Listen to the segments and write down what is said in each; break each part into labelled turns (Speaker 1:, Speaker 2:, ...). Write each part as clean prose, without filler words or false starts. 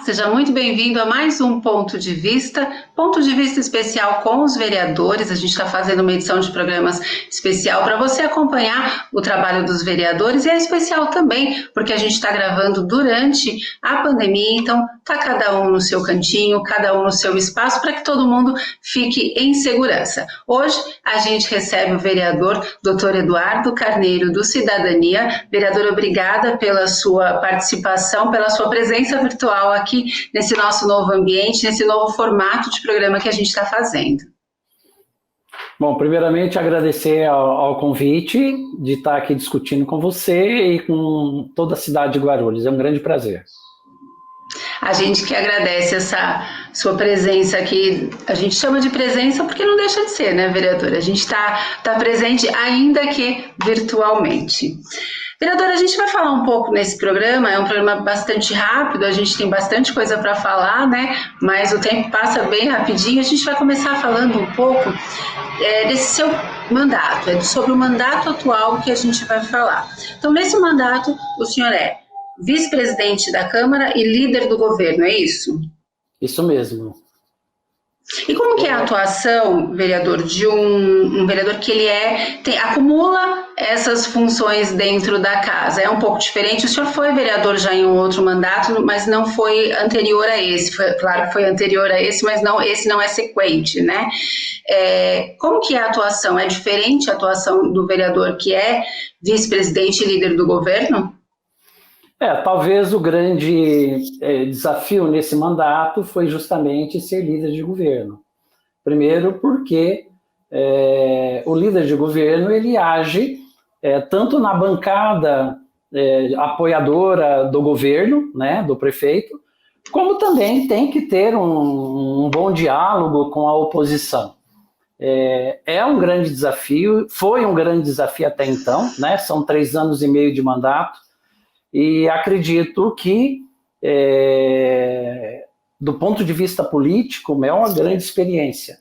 Speaker 1: seja muito bem-vindo a mais um ponto de vista especial com os vereadores. A gente está fazendo uma edição de programas especial para você acompanhar o trabalho dos vereadores, e é especial também porque a gente está gravando durante a pandemia, então está cada um no seu cantinho, cada um no seu espaço, para que todo mundo fique em segurança. Hoje a gente recebe o vereador Dr. Eduardo Carneiro, do Cidadania. Vereador, obrigada pela sua participação, pela sua presença virtual aqui nesse nosso novo ambiente, nesse novo formato de programa que a gente está fazendo.
Speaker 2: Bom, primeiramente agradecer ao convite de estar aqui discutindo com você e com toda a cidade de Guarulhos. É um grande prazer.
Speaker 1: A gente que agradece essa sua presença aqui. A gente chama de presença porque não deixa de ser, né, vereador? A gente está presente, ainda que virtualmente. Vereadora, a gente vai falar um pouco nesse programa, é um programa bastante rápido, a gente tem bastante coisa para falar, né? Mas o tempo passa bem rapidinho. A gente vai começar falando um pouco desse seu mandato, sobre o mandato atual que a gente vai falar. Então, nesse mandato, o senhor é vice-presidente da Câmara e líder do governo, é isso?
Speaker 2: Isso mesmo.
Speaker 1: E como que é a atuação, vereador, de um vereador que ele acumula essas funções dentro da casa? É um pouco diferente. O senhor foi vereador já em um outro mandato, mas não foi anterior a esse. Claro que foi anterior a esse, mas esse não é sequente, né? Como que é a atuação? É diferente a atuação do vereador que é vice-presidente e líder do governo?
Speaker 2: Talvez o grande desafio nesse mandato foi justamente ser líder de governo. Primeiro porque o líder de governo ele age tanto na bancada apoiadora do governo, né, do prefeito, como também tem que ter um bom diálogo com a oposição. É um grande desafio, foi um grande desafio até então, né, são 3 anos e meio de mandato. E acredito que, do ponto de vista político, é uma grande experiência.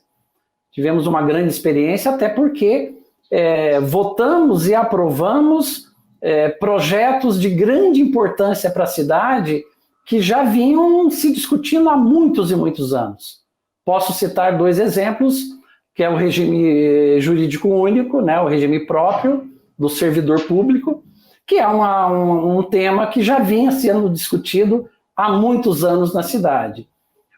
Speaker 2: Tivemos uma grande experiência até porque votamos e aprovamos projetos de grande importância para a cidade que já vinham se discutindo há muitos e muitos anos. Posso citar 2 exemplos, que é o regime jurídico único, né, o regime próprio do servidor público, que é um tema que já vinha sendo discutido há muitos anos na cidade.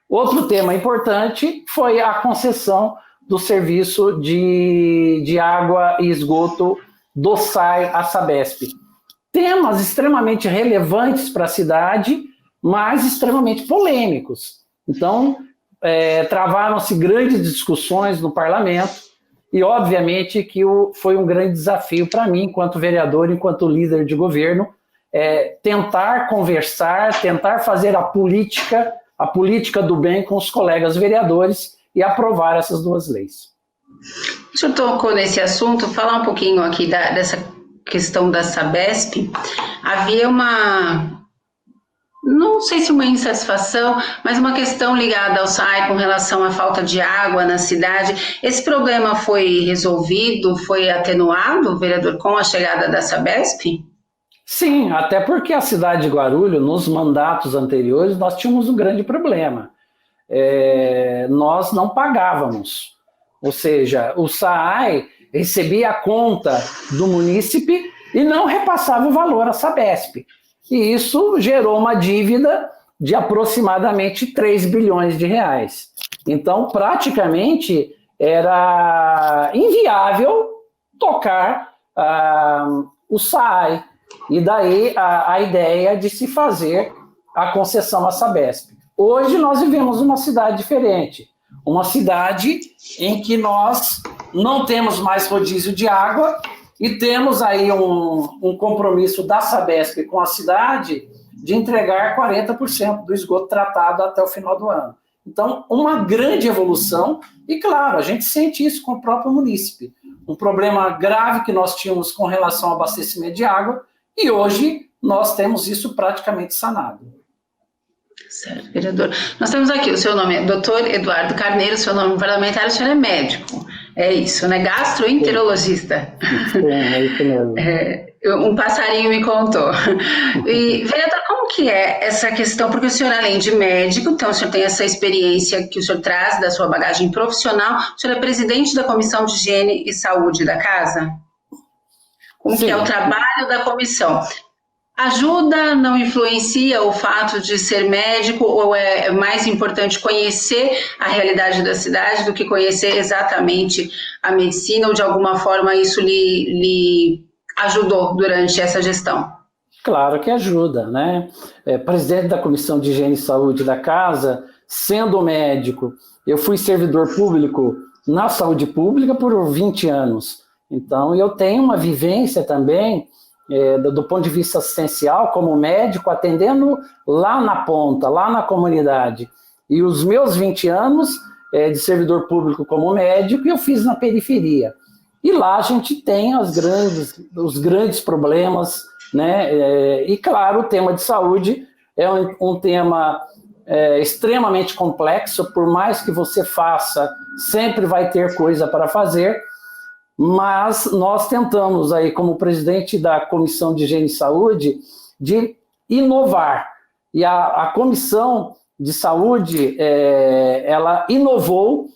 Speaker 2: Outro tema importante foi a concessão do serviço de água e esgoto do SAI à Sabesp. Temas extremamente relevantes para a cidade, mas extremamente polêmicos. Então, travaram-se grandes discussões no parlamento, e, obviamente, que foi um grande desafio para mim, enquanto vereador, enquanto líder de governo, tentar conversar, tentar fazer a política do bem com os colegas vereadores e aprovar essas 2 leis.
Speaker 1: O senhor tocou nesse assunto, falar um pouquinho aqui dessa questão da Sabesp. Havia não sei se uma insatisfação, mas uma questão ligada ao SAI com relação à falta de água na cidade. Esse problema foi resolvido, foi atenuado, vereador, com a chegada da Sabesp?
Speaker 2: Sim, até porque a cidade de Guarulhos, nos mandatos anteriores, nós tínhamos um grande problema. Nós não pagávamos, ou seja, o SAI recebia a conta do munícipe e não repassava o valor à Sabesp. E isso gerou uma dívida de aproximadamente 3 bilhões de reais. Então, praticamente, era inviável tocar o SAI. E daí a ideia de se fazer a concessão à Sabesp. Hoje nós vivemos uma cidade diferente. Uma cidade em que nós não temos mais rodízio de água, e temos aí um compromisso da Sabesp com a cidade de entregar 40% do esgoto tratado até o final do ano. Então, uma grande evolução, e claro, a gente sente isso com o próprio munícipe. Um problema grave que nós tínhamos com relação ao abastecimento de água, e hoje nós temos isso praticamente sanado.
Speaker 1: Certo, vereador. Nós temos aqui, o seu nome é Dr. Eduardo Carneiro, seu nome parlamentar, o senhor é médico. É isso, né? Gastroenterologista.
Speaker 2: Sim, é isso mesmo.
Speaker 1: Um passarinho me contou. E, vereador, como Como que é essa questão? Porque o senhor, além de médico, então o senhor tem essa experiência que o senhor traz da sua bagagem profissional, o senhor é presidente da Comissão de Higiene e Saúde da casa? Como Sim. que é o trabalho da comissão? Ajuda, não influencia o fato de ser médico, ou é mais importante conhecer a realidade da cidade do que conhecer exatamente a medicina, ou de alguma forma isso lhe ajudou durante essa gestão?
Speaker 2: Claro que ajuda, né? Presidente da Comissão de Higiene e Saúde da casa, sendo médico, eu fui servidor público na saúde pública por 20 anos. Então, eu tenho uma vivência também do ponto de vista assistencial, como médico, atendendo lá na ponta, lá na comunidade. E os meus 20 anos de servidor público como médico, eu fiz na periferia. E lá a gente tem os grandes problemas, né? E, claro, o tema de saúde é um tema extremamente complexo, por mais que você faça, sempre vai ter coisa para fazer, mas nós tentamos aí, como presidente da Comissão de Higiene e Saúde, de inovar. E a Comissão de Saúde, ela inovou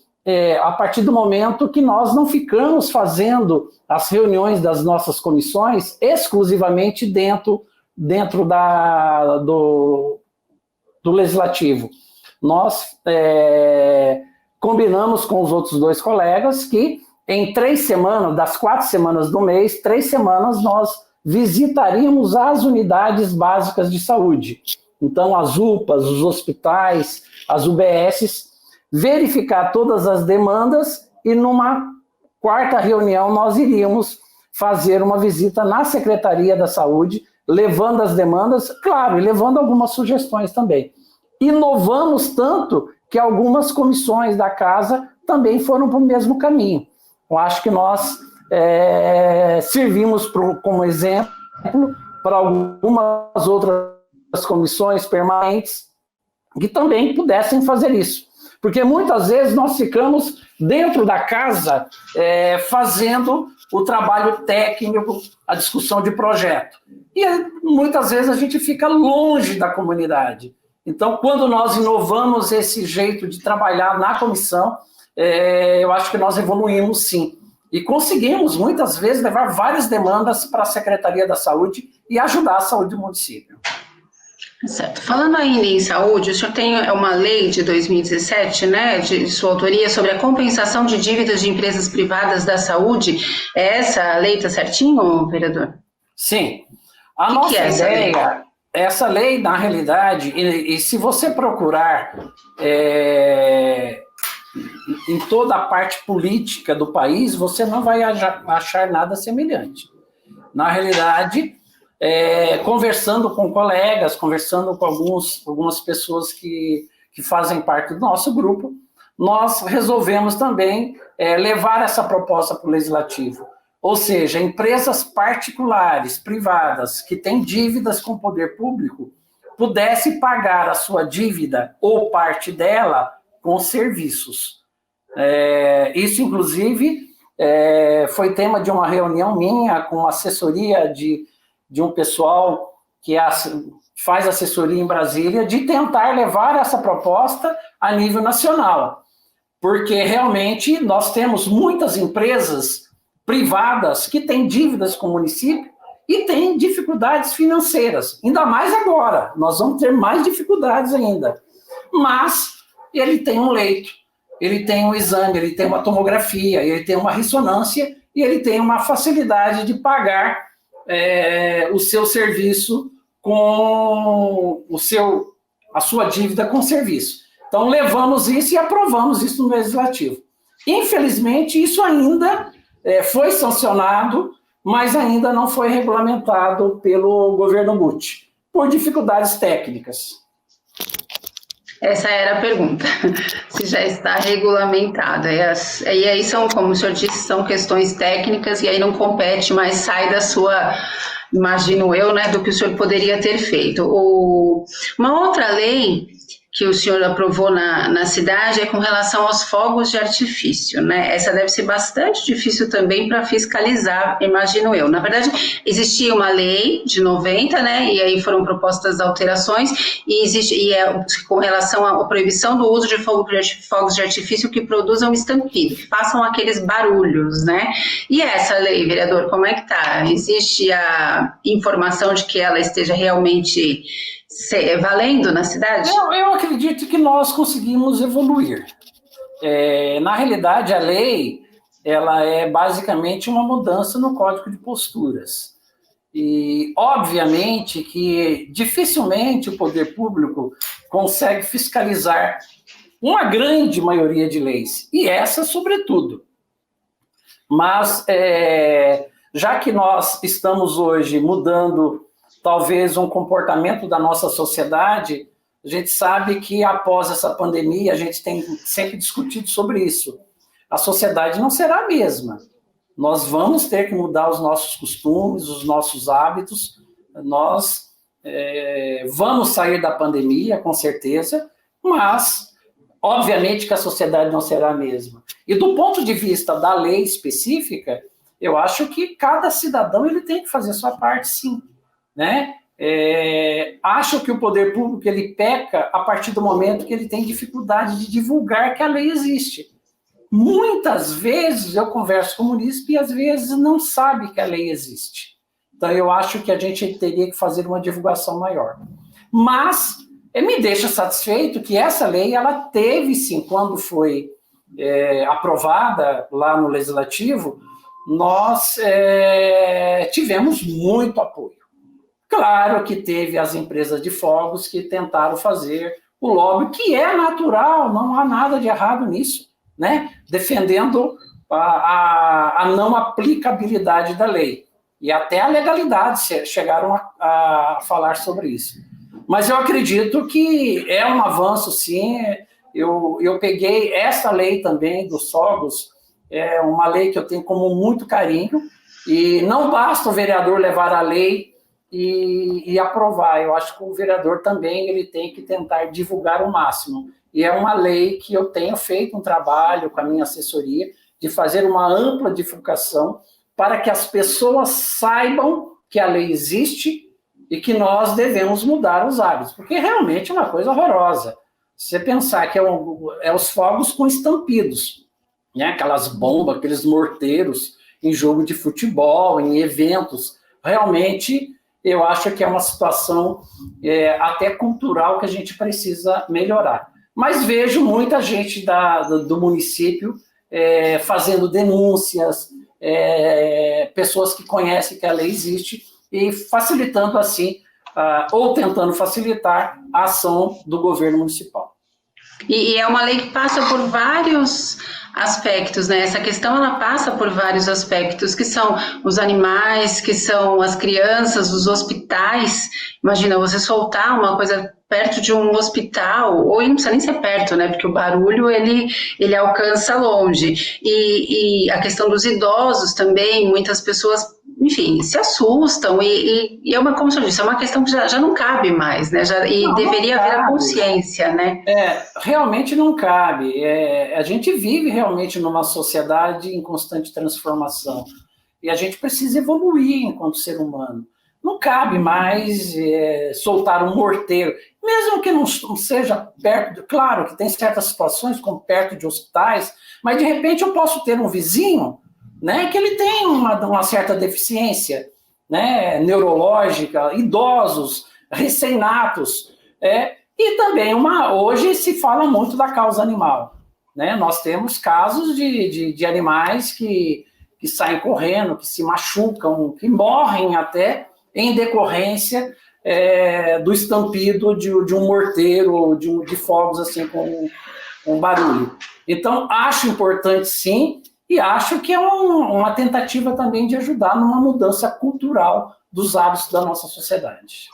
Speaker 2: a partir do momento que nós não ficamos fazendo as reuniões das nossas comissões exclusivamente dentro do Legislativo. Nós combinamos com os outros 2 colegas que em 3 semanas, das 4 semanas do mês, 3 semanas nós visitaríamos as unidades básicas de saúde. Então, as UPAs, os hospitais, as UBSs, verificar todas as demandas e numa 4ª reunião nós iríamos fazer uma visita na Secretaria da Saúde, levando as demandas, claro, e levando algumas sugestões também. Inovamos tanto que algumas comissões da casa também foram para o mesmo caminho. Eu acho que nós servimos como exemplo para algumas outras comissões permanentes que também pudessem fazer isso. Porque muitas vezes nós ficamos dentro da casa fazendo o trabalho técnico, a discussão de projeto. E muitas vezes a gente fica longe da comunidade. Então, quando nós inovamos esse jeito de trabalhar na comissão, eu acho que nós evoluímos sim. E conseguimos, muitas vezes, levar várias demandas para a Secretaria da Saúde e ajudar a saúde do município.
Speaker 1: Certo. Falando ainda em saúde, o senhor tem uma lei de 2017, né, de sua autoria, sobre a compensação de dívidas de empresas privadas da saúde. Essa lei está certinho, vereador?
Speaker 2: Sim. A nossa ideia, essa lei, na realidade, e se você procurar em toda a parte política do país, você não vai achar nada semelhante. Na realidade, conversando com colegas, conversando com algumas pessoas que fazem parte do nosso grupo, nós resolvemos também levar essa proposta para o Legislativo. Ou seja, empresas particulares, privadas, que têm dívidas com o poder público, pudesse pagar a sua dívida ou parte dela com serviços. Isso, inclusive, foi tema de uma reunião minha com assessoria de um pessoal que faz assessoria em Brasília, de tentar levar essa proposta a nível nacional. Porque, realmente, nós temos muitas empresas privadas que têm dívidas com o município e têm dificuldades financeiras. Ainda mais agora, nós vamos ter mais dificuldades ainda. Mas ele tem um leito, ele tem um exame, ele tem uma tomografia, ele tem uma ressonância e ele tem uma facilidade de pagar o seu serviço com a sua dívida com o serviço. Então, levamos isso e aprovamos isso no Legislativo. Infelizmente, isso ainda foi sancionado, mas ainda não foi regulamentado pelo governo Butti, por dificuldades técnicas.
Speaker 1: Essa era a pergunta, se já está regulamentado. E aí são, como o senhor disse, são questões técnicas e aí não compete, mas sai da sua, imagino eu, né, do que o senhor poderia ter feito. Uma outra lei que o senhor aprovou na cidade é com relação aos fogos de artifício, né? Essa deve ser bastante difícil também para fiscalizar, imagino eu. Na verdade, existia uma lei de 90, né? E aí foram propostas alterações, com relação à proibição do uso de fogos de artifício que produzam estampido, que façam aqueles barulhos, né? E essa lei, vereador, como é que tá? Existe a informação de que ela esteja realmente valendo na cidade?
Speaker 2: Eu acredito que nós conseguimos evoluir. Na realidade, a lei ela é basicamente uma mudança no Código de Posturas. E, obviamente, que dificilmente o poder público consegue fiscalizar uma grande maioria de leis, e essa, sobretudo. Mas, já que nós estamos hoje mudando talvez um comportamento da nossa sociedade, a gente sabe que após essa pandemia, a gente tem sempre discutido sobre isso. A sociedade não será a mesma. Nós vamos ter que mudar os nossos costumes, os nossos hábitos. Nós vamos sair da pandemia, com certeza, mas, obviamente, que a sociedade não será a mesma. E do ponto de vista da lei específica, eu acho que cada cidadão ele tem que fazer a sua parte, sim. Né? Acho que o poder público ele peca a partir do momento que ele tem dificuldade de divulgar que a lei existe. Muitas vezes eu converso com o munícipe e às vezes não sabe que a lei existe. Então eu acho que a gente teria que fazer uma divulgação maior. Mas me deixa satisfeito que essa lei ela teve sim, quando foi aprovada lá no Legislativo, nós tivemos muito apoio. Claro que teve as empresas de fogos que tentaram fazer o lobby, que é natural, não há nada de errado nisso, né? Defendendo a não aplicabilidade da lei. E até a legalidade chegaram a falar sobre isso. Mas eu acredito que é um avanço, sim. Eu peguei essa lei também dos fogos, é uma lei que eu tenho como muito carinho, e não basta o vereador levar a lei e aprovar. Eu acho que o vereador também ele tem que tentar divulgar o máximo. E é uma lei que eu tenho feito um trabalho com a minha assessoria de fazer uma ampla divulgação para que as pessoas saibam que a lei existe e que nós devemos mudar os hábitos, porque realmente é uma coisa horrorosa. Você pensar que os fogos com estampidos, né? Aquelas bombas, aqueles morteiros em jogo de futebol, em eventos, realmente eu acho que é uma situação até cultural que a gente precisa melhorar. Mas vejo muita gente do município fazendo denúncias, pessoas que conhecem que a lei existe e facilitando assim, ou tentando facilitar a ação do governo municipal.
Speaker 1: E é uma lei que passa por vários aspectos, né? Essa questão ela passa por vários aspectos, que são os animais, que são as crianças, os hospitais. Imagina, você soltar uma coisa perto de um hospital, ou não precisa nem ser perto, né? Porque o barulho, ele alcança longe. E a questão dos idosos também, muitas pessoas, enfim, se assustam, e é uma, como eu disse, é uma questão que já não cabe mais, né? Deveria haver a consciência, né?
Speaker 2: Realmente não cabe. A gente vive realmente numa sociedade em constante transformação, e a gente precisa evoluir enquanto ser humano. Não cabe mais soltar um morteiro, mesmo que não seja perto, claro que tem certas situações, como perto de hospitais, mas de repente eu posso ter um vizinho, né, que ele tem uma certa deficiência, né, neurológica, idosos, recém-natos, e também hoje se fala muito da causa animal, né? Nós temos casos de animais que saem correndo, que se machucam, que morrem até em decorrência do estampido de um morteiro, de fogos assim com barulho. Então, acho importante sim, e acho que é uma tentativa também de ajudar numa mudança cultural dos hábitos da nossa sociedade.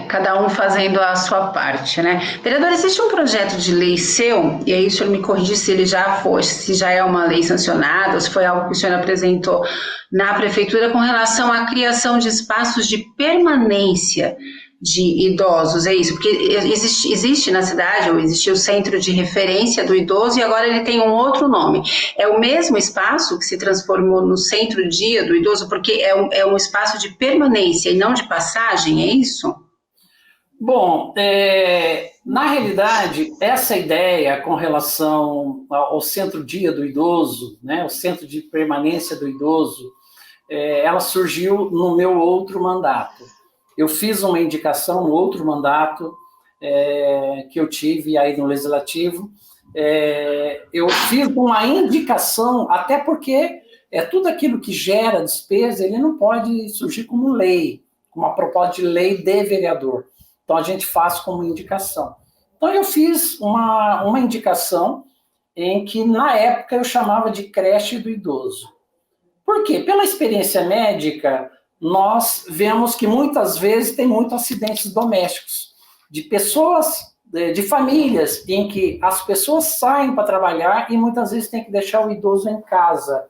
Speaker 1: Cada um fazendo a sua parte, né? Vereador, existe um projeto de lei seu, e aí o senhor me corrigir se ele se já é uma lei sancionada, ou se foi algo que o senhor apresentou na prefeitura com relação à criação de espaços de permanência de idosos, é isso? Porque existe na cidade, ou existe o centro de referência do idoso, e agora ele tem um outro nome. É o mesmo espaço que se transformou no centro-dia do idoso, porque é um espaço de permanência e não de passagem, é isso?
Speaker 2: Bom, na realidade, essa ideia com relação ao centro-dia do idoso, né, o centro de permanência do idoso, ela surgiu no meu outro mandato. Eu fiz uma indicação no outro mandato que eu tive aí no Legislativo. Eu fiz uma indicação, até porque tudo aquilo que gera despesa, ele não pode surgir como lei, como uma proposta de lei de vereador. Então, a gente faz como indicação. Então, eu fiz uma indicação em que, na época, eu chamava de creche do idoso. Por quê? Pela experiência médica, nós vemos que muitas vezes tem muitos acidentes domésticos, de pessoas, de famílias, em que as pessoas saem para trabalhar e muitas vezes tem que deixar o idoso em casa.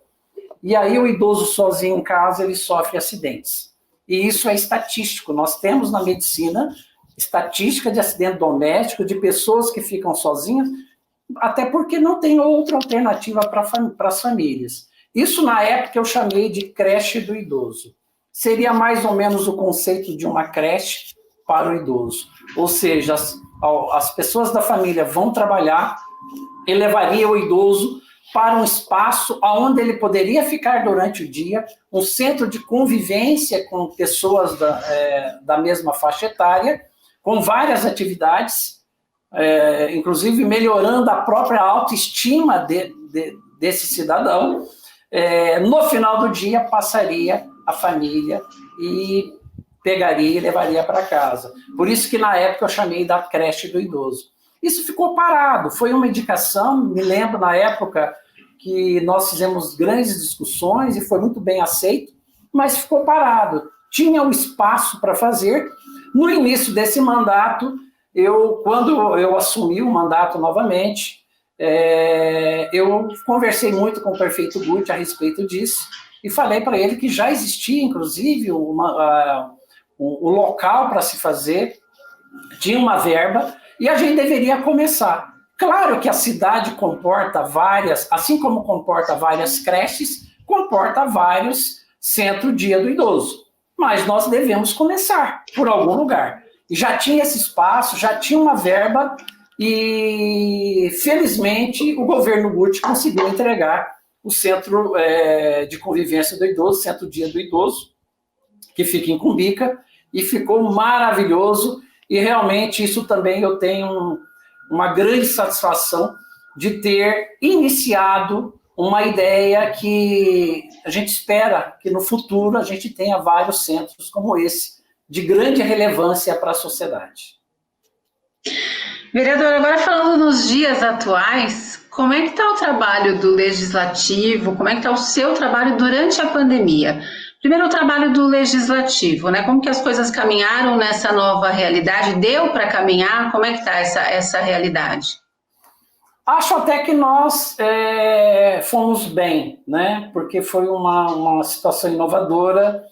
Speaker 2: E aí o idoso sozinho em casa, ele sofre acidentes. E isso é estatístico. Nós temos na medicina estatística de acidente doméstico, de pessoas que ficam sozinhas, até porque não tem outra alternativa para as famílias. Isso, na época, eu chamei de creche do idoso. Seria mais ou menos o conceito de uma creche para o idoso. Ou seja, as pessoas da família vão trabalhar e levaria o idoso para um espaço onde ele poderia ficar durante o dia, um centro de convivência com pessoas da mesma faixa etária, com várias atividades, inclusive melhorando a própria autoestima desse cidadão. No final do dia, passaria a família e pegaria e levaria para casa. Por isso que, na época, eu chamei da creche do idoso. Isso ficou parado, foi uma indicação, me lembro, na época, que nós fizemos grandes discussões e foi muito bem aceito, mas ficou parado. Tinha o espaço para fazer. No início desse mandato, quando eu assumi o mandato novamente, eu conversei muito com o prefeito Guti a respeito disso e falei para ele que já existia, inclusive, o local para se fazer, tinha uma verba e a gente deveria começar. Claro que a cidade comporta assim como comporta várias creches, comporta vários centro-dia do idoso. Mas nós devemos começar por algum lugar. E já tinha esse espaço, já tinha uma verba e, felizmente, o governo Guti conseguiu entregar o centro de convivência do idoso, centro-dia do idoso, que fica em Cumbica, e ficou maravilhoso. E, realmente, isso também eu tenho uma grande satisfação de ter iniciado uma ideia que a gente espera que no futuro a gente tenha vários centros como esse, de grande relevância para a sociedade.
Speaker 1: Vereador, agora falando nos dias atuais, como é que está o trabalho do Legislativo, como é que está o seu trabalho durante a pandemia? Primeiro, o trabalho do Legislativo, né? Como que as coisas caminharam nessa nova realidade? Deu para caminhar? Como é que está essa realidade?
Speaker 2: Acho até que nós fomos bem, né? Porque foi uma situação inovadora,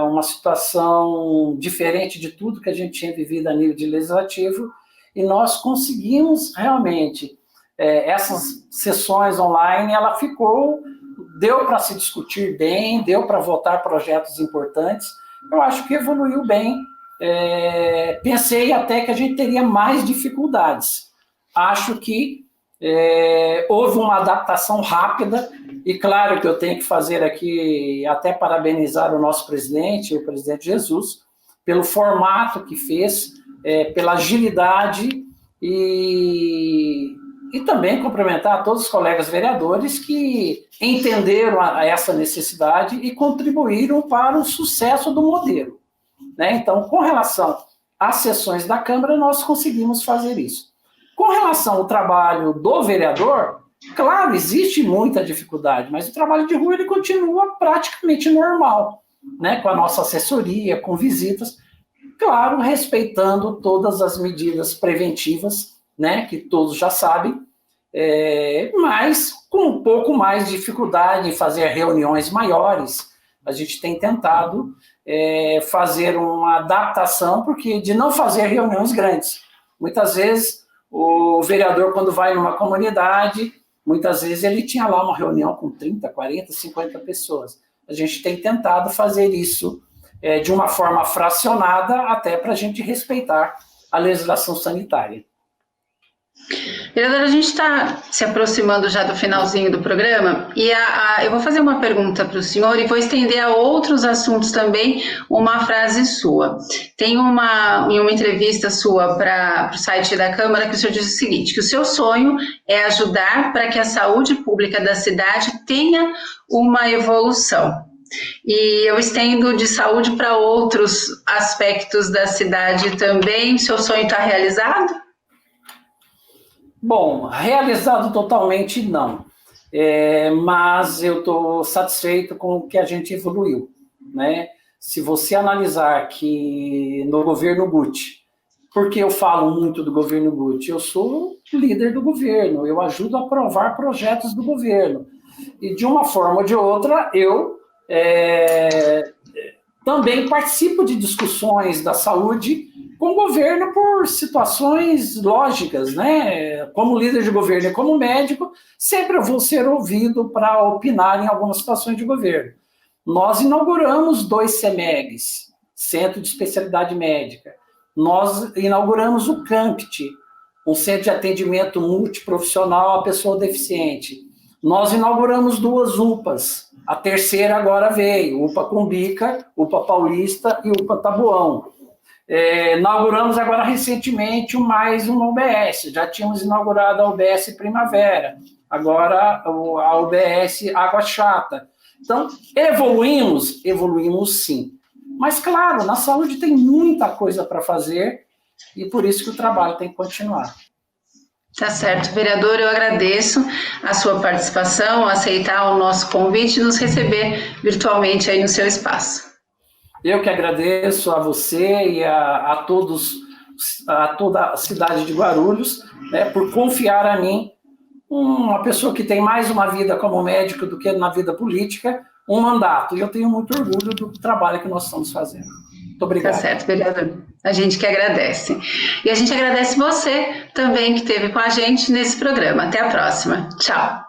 Speaker 2: uma situação diferente de tudo que a gente tinha vivido a nível de legislativo, e nós conseguimos realmente, essas sessões online, deu para se discutir bem, deu para votar projetos importantes. Eu acho que evoluiu bem. Pensei até que a gente teria mais dificuldades. Acho que houve uma adaptação rápida, e claro que eu tenho que fazer aqui, até parabenizar o nosso presidente, o presidente Jesus, pelo formato que fez, pela agilidade, e também cumprimentar a todos os colegas vereadores que entenderam essa necessidade e contribuíram para o sucesso do modelo, né? Então, com relação às sessões da Câmara, nós conseguimos fazer isso. Com relação ao trabalho do vereador, claro, existe muita dificuldade, mas o trabalho de rua ele continua praticamente normal, né? Com a nossa assessoria, com visitas, claro, respeitando todas as medidas preventivas, né? Que todos já sabem, mas com um pouco mais de dificuldade em fazer reuniões maiores, A gente tem tentado fazer uma adaptação, porque de não fazer reuniões grandes. Muitas vezes, o vereador, quando vai numa comunidade, muitas vezes ele tinha lá uma reunião com 30, 40, 50 pessoas. A gente tem tentado fazer isso de uma forma fracionada, até para a gente respeitar a legislação sanitária.
Speaker 1: Vereadora, a gente está se aproximando já do finalzinho do programa e eu vou fazer uma pergunta para o senhor e vou estender a outros assuntos também uma frase sua. Tem em uma entrevista sua para o site da Câmara que o senhor diz o seguinte, que o seu sonho é ajudar para que a saúde pública da cidade tenha uma evolução. E eu estendo de saúde para outros aspectos da cidade também. O seu sonho está realizado?
Speaker 2: Bom, realizado totalmente não, mas eu estou satisfeito com o que a gente evoluiu, né? Se você analisar que no governo Guti, porque eu falo muito do governo Guti, eu sou líder do governo, eu ajudo a aprovar projetos do governo, e de uma forma ou de outra eu também participo de discussões da saúde com o governo por situações lógicas, né? Como líder de governo e como médico, sempre eu vou ser ouvido para opinar em algumas situações de governo. Nós inauguramos 2 CEMEGs, Centro de Especialidade Médica. Nós inauguramos o CAMPT, um centro de atendimento multiprofissional à pessoa deficiente. Nós inauguramos 2 UPAs. A terceira agora veio, UPA Cumbica, UPA Paulista e UPA Taboão. Inauguramos agora recentemente mais uma UBS, já tínhamos inaugurado a UBS Primavera, agora a UBS Água Chata. Então, evoluímos sim. Mas, claro, na saúde tem muita coisa para fazer e por isso que o trabalho tem que continuar.
Speaker 1: Tá certo, vereador, eu agradeço a sua participação, aceitar o nosso convite e nos receber virtualmente aí no seu espaço.
Speaker 2: Eu que agradeço a você e a todos, a toda a cidade de Guarulhos, né, por confiar em mim, uma pessoa que tem mais uma vida como médico do que na vida política, um mandato. E eu tenho muito orgulho do trabalho que nós estamos fazendo. Muito obrigado.
Speaker 1: Tá certo, vereador. A gente que agradece. E a gente agradece você também que esteve com a gente nesse programa. Até a próxima. Tchau.